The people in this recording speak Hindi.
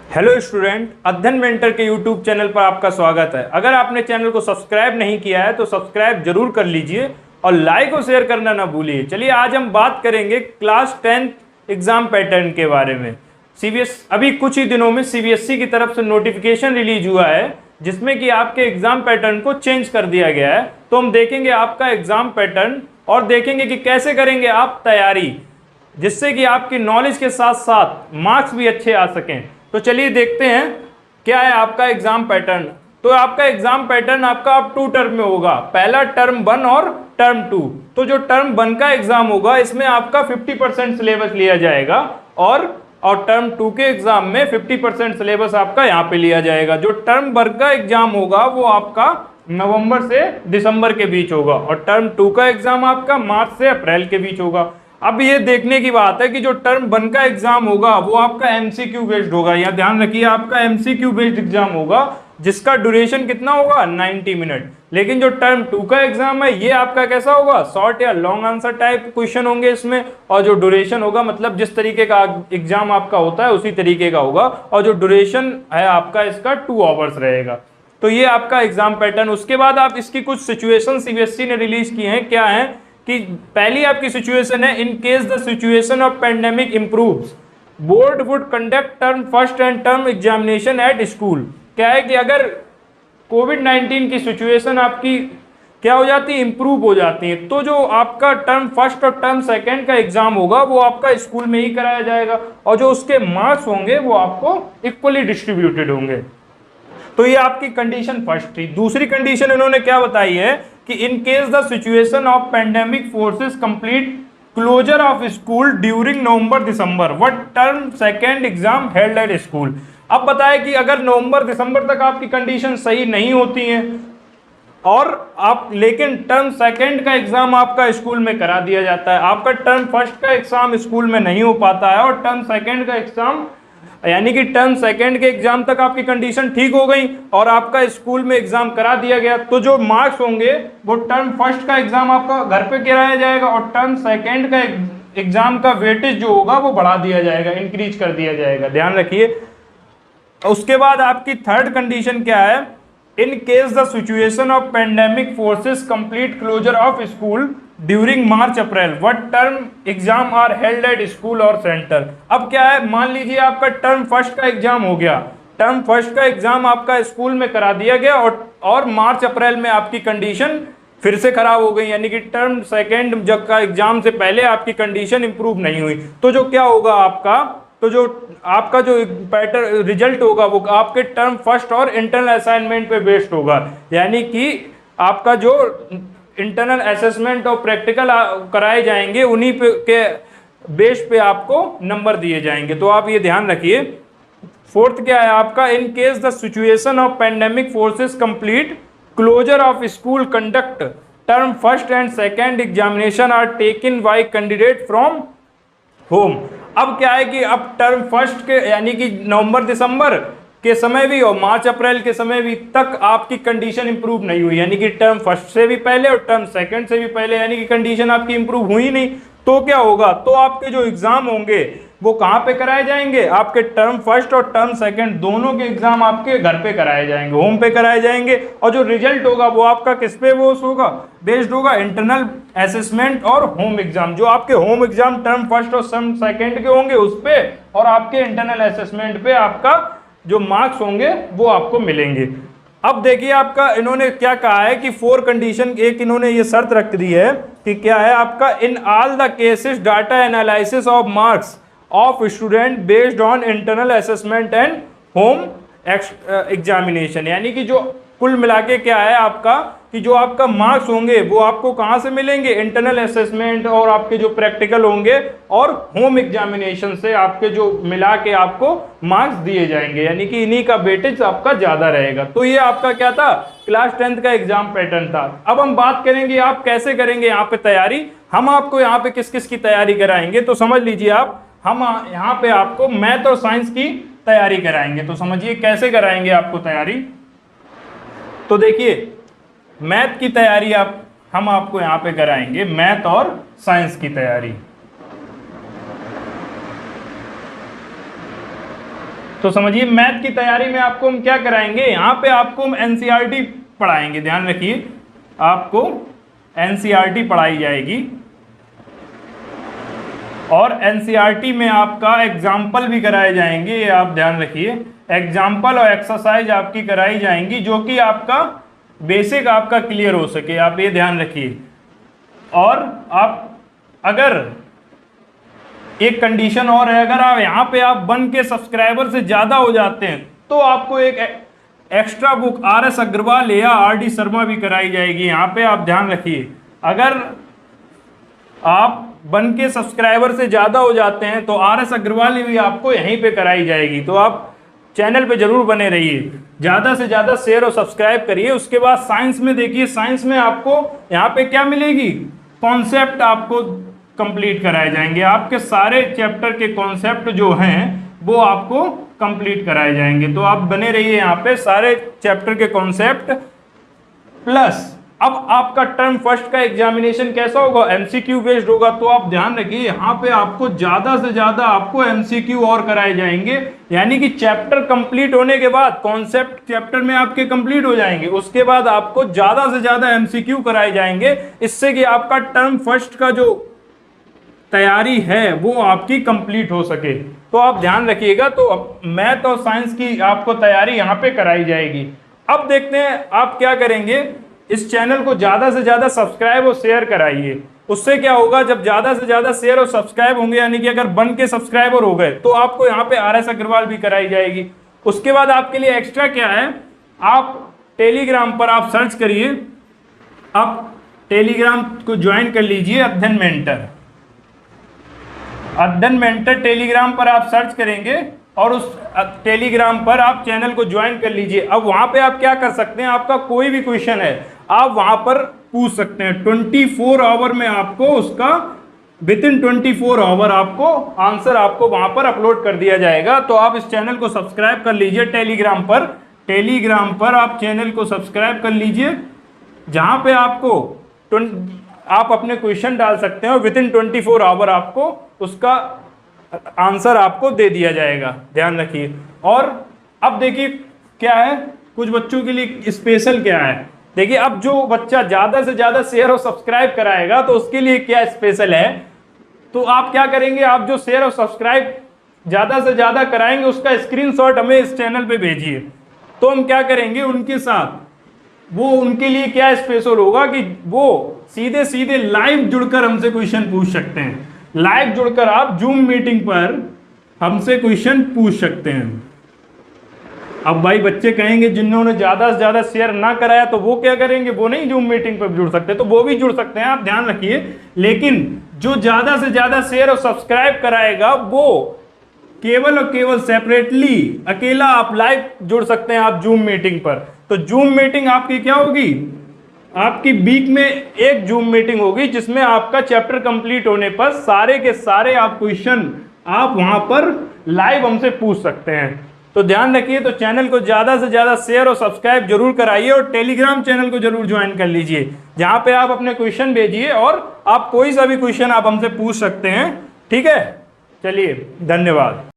हेलो स्टूडेंट, अध्ययन मेंटर के यूट्यूब चैनल पर आपका स्वागत है। अगर आपने चैनल को सब्सक्राइब नहीं किया है तो सब्सक्राइब जरूर कर लीजिए और लाइक और शेयर करना ना भूलिए। चलिए आज हम बात करेंगे क्लास 10th एग्जाम पैटर्न के बारे में। अभी कुछ ही दिनों में सीबीएसई की तरफ से नोटिफिकेशन रिलीज हुआ है जिसमें कि आपके एग्जाम पैटर्न को चेंज कर दिया गया है। तो हम देखेंगे आपका एग्जाम पैटर्न और देखेंगे कि कैसे करेंगे आप तैयारी, जिससे कि आपकी नॉलेज के साथ साथ मार्क्स भी अच्छे आ सकें। तो चलिए देखते हैं क्या है आपका एग्जाम पैटर्न। तो आपका एग्जाम पैटर्न आपका अब 2 टर्म में होगा, पहला टर्म 1 और टर्म 2। तो जो टर्म 1 का एग्जाम होगा इसमें आपका 50% सिलेबस लिया जाएगा और टर्म 2 के एग्जाम में 50% सिलेबस आपका यहाँ पे लिया जाएगा। जो टर्म 1 का एग्जाम होगा वो आपका नवंबर से दिसंबर के बीच होगा और टर्म 2 का एग्जाम आपका मार्च से अप्रैल के बीच होगा। अब ये देखने की बात है कि जो टर्म 1 का एग्जाम होगा वो आपका एमसीक्यू बेस्ड होगा। यह ध्यान रखिए, आपका एमसीक्यू बेस्ड एग्जाम होगा जिसका ड्यूरेशन कितना होगा 90 मिनट। लेकिन जो टर्म 2 का एग्जाम है ये आपका कैसा होगा, शॉर्ट या लॉन्ग आंसर टाइप क्वेश्चन होंगे इसमें, और जो ड्यूरेशन होगा मतलब जिस तरीके का एग्जाम आपका होता है उसी तरीके का होगा, और जो ड्यूरेशन है आपका इसका 2 आवर्स रहेगा। तो ये आपका एग्जाम पैटर्न। उसके बाद आप इसकी कुछ सिचुएशन सीबीएसई ने रिलीज की हैं। क्या है कि पहली आपकी सिचुएशन है, in case the situation of pandemic improves board would conduct term first and term examination at school. क्या है कि अगर कोविड-19 की सिचुएशन आपकी क्या हो जाती है, इंप्रूव हो जाती है, तो जो आपका टर्म फर्स्ट और टर्म सेकंड का एग्जाम होगा वो आपका स्कूल में ही कराया जाएगा और जो उसके मार्क्स होंगे वो आपको इक्वली डिस्ट्रीब्यूटेड होंगे। तो ये आपकी कंडीशन फर्स्ट थी। दूसरी कंडीशन इन्होंने क्या बताई है कि in case the situation of pandemic forces complete closure of school during November December what term second exam held at school. अब बताया कि अगर नवंबर दिसंबर तक आपकी कंडीशन सही नहीं होती है और आप लेकिन टर्म सेकंड का एग्जाम आपका स्कूल में करा दिया जाता है, आपका टर्म फर्स्ट का एग्जाम स्कूल में नहीं हो पाता है और टर्म सेकंड का एग्जाम यानी कि टर्म सेकंड के एग्जाम तक आपकी कंडीशन ठीक हो गई और आपका स्कूल में एग्जाम करा दिया गया, तो जो मार्क्स होंगे वो टर्म फर्स्ट का एग्जाम आपका घर पे कराया जाएगा और टर्म सेकंड का एग्जाम का वेटेज जो होगा वो बढ़ा दिया जाएगा, इंक्रीज कर दिया जाएगा। ध्यान रखिए। उसके बाद आपकी थर्ड कंडीशन क्या है, in case the situation of pandemic forces complete closure of school during March April what term exam are held at school और सेंटर। अब क्या है, मान लीजिए आपका टर्म फर्स्ट का एग्जाम हो गया, टर्म फर्स्ट का एग्जाम आपका स्कूल में करा दिया गया और मार्च अप्रैल में आपकी कंडीशन फिर से खराब हो गई, यानी कि टर्म सेकेंड जब का एग्जाम से पहले आपकी कंडीशन इंप्रूव नहीं हुई, तो जो क्या होगा आपका, तो जो आपका जो पैटर्न रिजल्ट होगा वो आपके टर्म फर्स्ट और इंटरनल असाइनमेंट पे बेस्ड होगा। यानी कि आपका जो इंटरनल असेसमेंट और प्रैक्टिकल कराए जाएंगे उन्हीं पे के बेस पे आपको नंबर दिए जाएंगे। तो आप ये ध्यान रखिए। फोर्थ क्या है आपका, in case the situation of pandemic forces complete closure of school conduct term first and second examination are taken by candidate from home. अब क्या है कि अब टर्म फर्स्ट के यानी कि नवंबर दिसंबर के समय भी और मार्च अप्रैल के समय भी तक आपकी कंडीशन इंप्रूव नहीं हुई, यानी कि टर्म फर्स्ट से भी पहले और टर्म सेकंड से भी पहले, यानी कि कंडीशन आपकी इंप्रूव हुई नहीं, तो क्या होगा, तो आपके जो एग्जाम होंगे वो कहाँ पे कराए जाएंगे, आपके टर्म फर्स्ट और टर्म सेकंड दोनों के एग्जाम आपके घर पे कराए जाएंगे, होम पे कराए जाएंगे, और जो रिजल्ट होगा वो आपका किस पे बेस्ड होगा, इंटरनल असेसमेंट और होम एग्जाम। जो आपके होम एग्जाम टर्म फर्स्ट और टर्म सेकंड के होंगे उस पे और आपके इंटरनल असेसमेंट पे आपका जो मार्क्स होंगे वो आपको मिलेंगे। अब देखिए आपका इन्होंने क्या कहा है कि 4 कंडीशन, एक इन्होंने ये शर्त रख दी है कि क्या है आपका, in all the cases data analysis of marks of student based on internal assessment and home examination. यानी कि जो कुल मिला के क्या है आपका कि जो आपका मार्क्स होंगे वो आपको कहाँ से मिलेंगे, इंटरनल असेसमेंट और आपके जो प्रैक्टिकल होंगे और होम एग्जामिनेशन से आपके जो मिला के आपको मार्क्स दिए जाएंगे, यानी कि इन्हीं का वेटेज आपका ज़्यादा रहेगा। तो ये आपका क्या था, क्लास 10th का एग्जाम पैटर्न था। अब हम बात करेंगे आप कैसे करेंगे यहाँ पे तैयारी। हम आपको यहाँ पे किस किस की तैयारी कराएंगे, तो समझ लीजिए आप, हम यहाँ पे आपको मैथ और साइंस की तैयारी कराएंगे। तो समझिए कैसे कराएंगे आपको तैयारी। तो देखिए मैथ की तैयारी हम आपको यहाँ पे कराएंगे, मैथ और साइंस की तैयारी। तो समझिए मैथ की तैयारी में आपको हम क्या कराएंगे, यहाँ पे आपको हम एनसीईआरटी पढ़ाएंगे। ध्यान रखिए आपको एनसीईआरटी पढ़ाई जाएगी और एनसीईआरटी में आपका एग्जाम्पल भी कराए जाएंगे। ये आप ध्यान रखिए, एग्जाम्पल और एक्सरसाइज आपकी कराई जाएंगी जो कि आपका बेसिक आपका क्लियर हो सके, आप ये ध्यान रखिए। और आप अगर एक कंडीशन और है, अगर आप यहाँ पे आप 1 के सब्सक्राइबर से ज़्यादा हो जाते हैं तो आपको एक एक्स्ट्रा बुक RS अग्रवाल या RD शर्मा भी कराई जाएगी। यहाँ पे आप ध्यान रखिए, अगर आप 1 के सब्सक्राइबर से ज़्यादा हो जाते हैं तो RS अग्रवाल भी आपको यहीं पे कराई जाएगी। तो आप चैनल पे जरूर बने रहिए, ज़्यादा से ज़्यादा शेयर और सब्सक्राइब करिए। उसके बाद साइंस में देखिए, साइंस में आपको यहाँ पे क्या मिलेगी, कॉन्सेप्ट आपको कंप्लीट कराए जाएंगे। आपके सारे चैप्टर के कॉन्सेप्ट जो हैं वो आपको कंप्लीट कराए जाएंगे। तो आप बने रहिए यहाँ पे, सारे चैप्टर के कॉन्सेप्ट प्लस। अब आपका टर्म फर्स्ट का एग्जामिनेशन कैसा होगा, एमसीक्यू बेस्ड होगा। तो आप ध्यान रखिए यहाँ पे आपको ज्यादा से ज्यादा आपको एमसीक्यू और कराए जाएंगे, यानी कि चैप्टर कंप्लीट होने के बाद कॉन्सेप्ट चैप्टर में आपके कंप्लीट हो जाएंगे, उसके बाद आपको ज्यादा से ज्यादा एमसीक्यू कराए जाएंगे, इससे कि आपका टर्म फर्स्ट का जो तैयारी है वो आपकी कंप्लीट हो सके। तो आप ध्यान रखिएगा। तो मैथ और साइंस की आपको तैयारी यहाँ पे कराई जाएगी। अब देखते हैं आप क्या करेंगे, इस चैनल को ज़्यादा से ज़्यादा सब्सक्राइब और शेयर कराइए। उससे क्या होगा, जब ज़्यादा से ज़्यादा शेयर और सब्सक्राइब होंगे, यानी कि अगर 1 के सब्सक्राइबर हो गए तो आपको यहाँ पे RS अग्रवाल भी कराई जाएगी। उसके बाद आपके लिए एक्स्ट्रा क्या है, आप टेलीग्राम पर आप सर्च करिए, आप टेलीग्राम को ज्वाइन कर लीजिए, अध्ययन मेंटर। अध्ययन मेंटर टेलीग्राम पर आप सर्च करेंगे और उस टेलीग्राम पर आप चैनल को ज्वाइन कर लीजिए। अब वहां पे आप क्या कर सकते हैं, आपका कोई भी क्वेश्चन है आप वहां पर पूछ सकते हैं। 24 आवर में आपको उसका विदिन 24 आवर आपको आंसर आपको वहां पर अपलोड कर दिया जाएगा। तो आप इस चैनल को सब्सक्राइब कर लीजिए टेलीग्राम पर। टेलीग्राम पर आप चैनल को सब्सक्राइब कर लीजिए, जहां पे आपको आप अपने क्वेश्चन डाल सकते हैं और विदिन 24 आवर आपको उसका आंसर आपको दे दिया जाएगा। ध्यान रखिए। और अब देखिए क्या है, कुछ बच्चों के लिए स्पेशल क्या है। देखिए अब जो बच्चा ज़्यादा से ज़्यादा शेयर और सब्सक्राइब कराएगा तो उसके लिए क्या स्पेशल है, तो आप क्या करेंगे, आप जो शेयर और सब्सक्राइब ज़्यादा से ज़्यादा कराएंगे उसका स्क्रीनशॉट हमें इस चैनल पे भेजिए। तो हम क्या करेंगे उनके साथ, वो उनके लिए क्या स्पेशल होगा कि वो सीधे सीधे लाइव जुड़कर हमसे क्वेश्चन पूछ सकते हैं। लाइव जुड़कर आप जूम मीटिंग पर हमसे क्वेश्चन पूछ सकते हैं। अब भाई बच्चे कहेंगे जिन्होंने ज्यादा से ज्यादा शेयर ना कराया तो वो क्या करेंगे, वो नहीं जूम मीटिंग पर जुड़ सकते, तो वो भी जुड़ सकते हैं, आप ध्यान रखिए। लेकिन जो ज्यादा से ज्यादा शेयर और सब्सक्राइब कराएगा वो केवल और केवल सेपरेटली अकेला आप लाइव जुड़ सकते हैं आप जूम मीटिंग पर। तो जूम मीटिंग आपकी क्या होगी, आपकी वीक में एक जूम मीटिंग होगी जिसमें आपका चैप्टर कंप्लीट होने पर सारे के सारे आप क्वेश्चन आप वहां पर लाइव हमसे पूछ सकते हैं। तो ध्यान रखिए। तो चैनल को ज़्यादा से ज़्यादा शेयर और सब्सक्राइब जरूर कराइए और टेलीग्राम चैनल को जरूर ज्वाइन कर लीजिए, जहां पे आप अपने क्वेश्चन भेजिए और आप कोई सा भी क्वेश्चन आप हमसे पूछ सकते हैं। ठीक है, चलिए धन्यवाद।